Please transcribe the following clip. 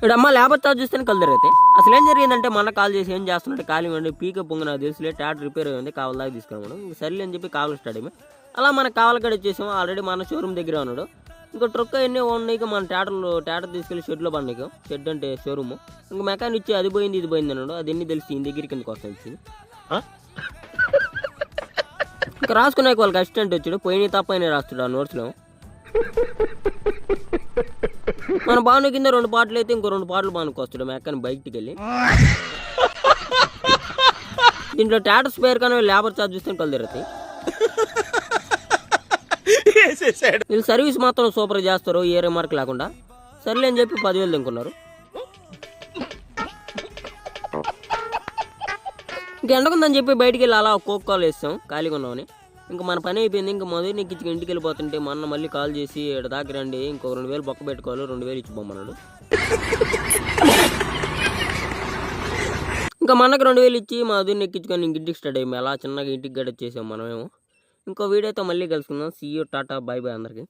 ఇక్కడ అమ్మ labour charge చూస్తేనే కలదరైతే అసలు ఏం జరిగిందంటే మన కాల్ చేసి ఏం చేస్తున్నట్టు ఖాళీ ఉండి పీక పొంగి నాకు తెలుసులే ట్యాట్ రిపేర్ అయ్యింది కావాలి దాకా తీసుకురావడం సర్లే అని చెప్పి కావాలి స్టార్ట్ అయ్యి అలా మన కావాలి కడ వచ్చేసాము ఆల్రెడీ మన షోరూమ్ దగ్గర ఉన్నాడు ఇంకా ట్రక్ అవన్నీ ఉన్నాయి మన ట్యాటర్ తీసుకెళ్ళి షెడ్లో పడినాక షెడ్ అంటే షోరూమ్ ఇంకా మెకానిక్ ఇచ్చి అది పోయింది ఇది పోయింది అన్నాడు అది ఎన్ని తెలిసి ఈ దగ్గరికి కిందకి వస్తాను ఇచ్చింది ఇంకా రాసుకునే వాళ్ళకి అసిస్టెంట్ వచ్చాడు పోయిన తప్పైనా రాస్తాడు ఆ నోట్స్లో మన బాను కింద 2 పాటలు అయితే ఇంకో 2 పాటలు బానుకు వస్తాడు మెకానిక్ బయటికి వెళ్ళి దీంట్లో టాటర్ స్పేర్ కానీ లేబర్ ఛార్జ్ చూస్తే కలదిరుతాయి వీళ్ళు సర్వీస్ మాత్రం సూపర్ చేస్తారు ఏ రిమార్క్ లేకుండా సర్లే అని చెప్పి 10,000 తినుకున్నారు ఇంకా ఎండకుందని చెప్పి బయటికి వెళ్ళి అలా కోక్ కాల్ వేస్తాం ఖాళీగా ఉన్నామని ఇంకా మన పని అయిపోయింది ఇంకా మొదటి నీకు ఇంటికి వెళ్ళిపోతుంటే మొన్న మళ్ళీ కాల్ చేసి ఇక్కడ దాకా రండి ఇంకో 2,000 బొక్క పెట్టుకోవాలి 2,000 ఇచ్చి పోమన్నాడు ఇంకా మనకు 2,000 ఇచ్చి మా అదుని ఎక్కించుకొని ఇంటికి స్టార్ట్ అయ్యాము అలా చిన్నగా ఇంటికి గడ వచ్చేసాం మనమేమో ఇంకో వీడియోతో మళ్ళీ కలుసుకుందాం see you tata bye bye అందరికీ